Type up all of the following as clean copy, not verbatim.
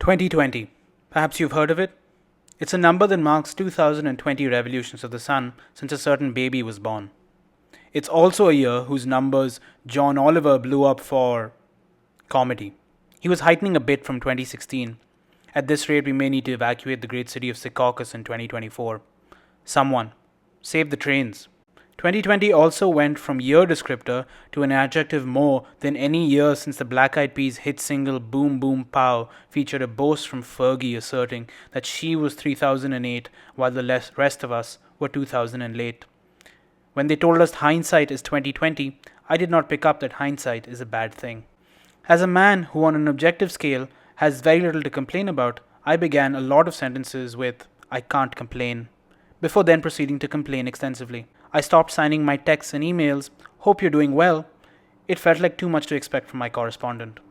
2020. Perhaps you've heard of it? It's a number that marks 2020 revolutions of the sun since a certain baby was born. It's also a year whose numbers John Oliver blew up for comedy. He was heightening a bit from 2016. At this rate, we may need to evacuate the great city of Secaucus in 2024. Someone, save the trains. 2020 also went from year descriptor to an adjective more than any year since the Black Eyed Peas hit single Boom Boom Pow featured a boast from Fergie asserting that she was 3008 while the rest of us were 2000 and late. When they told us hindsight is 2020, I did not pick up that hindsight is a bad thing. As a man who on an objective scale has very little to complain about, I began a lot of sentences with "I can't complain," before then proceeding to complain extensively. I stopped signing my texts and emails, "Hope you're doing well." It felt like too much to expect from my correspondent.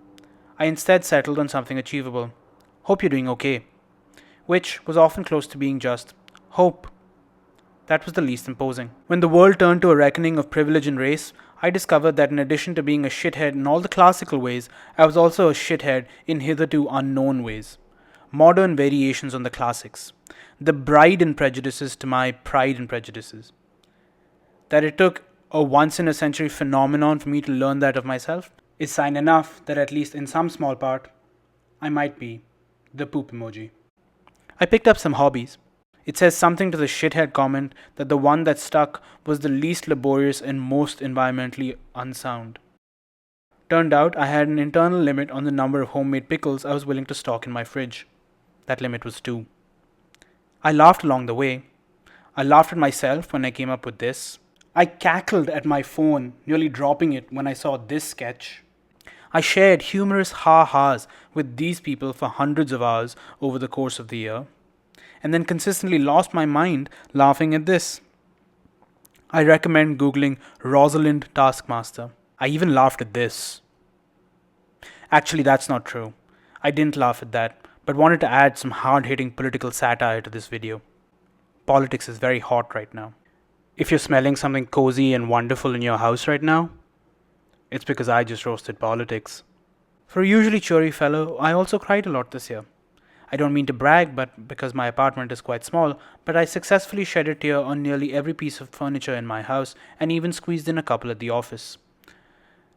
I instead settled on something achievable. "Hope you're doing okay," which was often close to being just hope. That was the least imposing. When the world turned to a reckoning of privilege and race, I discovered that in addition to being a shithead in all the classical ways, I was also a shithead in hitherto unknown ways. Modern variations on the classics. The bride in prejudices to my pride in prejudices. That it took a once-in-a-century phenomenon for me to learn that of myself is sign enough that at least in some small part, I might be the poop emoji. I picked up some hobbies. It says something to the shithead comment that the one that stuck was the least laborious and most environmentally unsound. Turned out I had an internal limit on the number of homemade pickles I was willing to stock in my fridge. That limit was 2. I laughed along the way. I laughed at myself when I came up with this. I cackled at my phone, nearly dropping it when I saw this sketch. I shared humorous ha-has with these people for hundreds of hours over the course of the year, and then consistently lost my mind laughing at this. I recommend Googling Rosalind Taskmaster. I even laughed at this. Actually, that's not true. I didn't laugh at that, but wanted to add some hard-hitting political satire to this video. Politics is very hot right now. If you're smelling something cozy and wonderful in your house right now, it's because I just roasted politics. For a usually cheery fellow, I also cried a lot this year. I don't mean to brag, but because my apartment is quite small, but I successfully shed a tear on nearly every piece of furniture in my house and even squeezed in a couple at the office.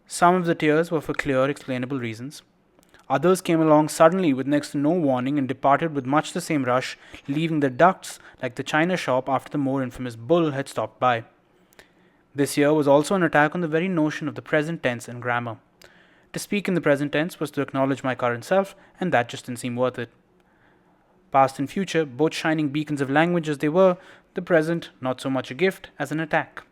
Some of the tears were for clear, explainable reasons. Others came along suddenly with next to no warning and departed with much the same rush, leaving the ducts like the china shop after the more infamous bull had stopped by. This year was also an attack on the very notion of the present tense and grammar. To speak in the present tense was to acknowledge my current self, and that just didn't seem worth it. Past and future, both shining beacons of language as they were, the present not so much a gift as an attack.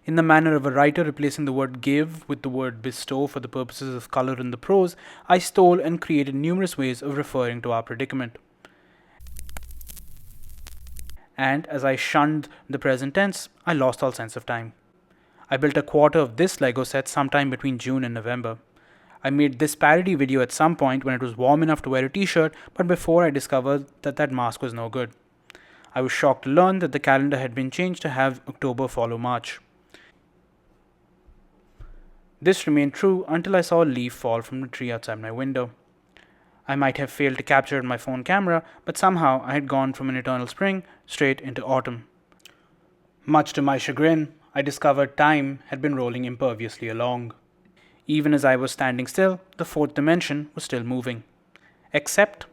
In the manner of a writer replacing the word give with the word bestow for the purposes of color in the prose, I stole and created numerous ways of referring to our predicament. And as I shunned the present tense, I lost all sense of time. I built a quarter of this Lego set sometime between June and November. I made this parody video at some point when it was warm enough to wear a t-shirt, but before I discovered that mask was no good. I was shocked to learn that the calendar had been changed to have October follow March. This remained true until I saw a leaf fall from the tree outside my window. I might have failed to capture it on my phone camera, but somehow I had gone from an eternal spring straight into autumn. Much to my chagrin, I discovered time had been rolling imperviously along. Even as I was standing still, the fourth dimension was still moving. Except,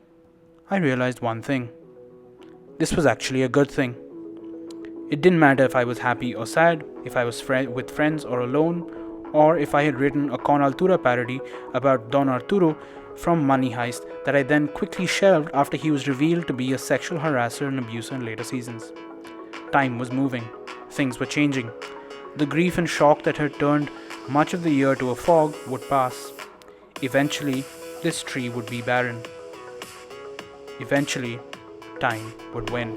I realized one thing. This was actually a good thing. It didn't matter if I was happy or sad, if I was with friends or alone, or if I had written a Con Altura parody about Don Arturo from Money Heist that I then quickly shelved after he was revealed to be a sexual harasser and abuser in later seasons. Time was moving. Things were changing. The grief and shock that had turned much of the year to a fog would pass. Eventually, this tree would be barren. Eventually, time would win.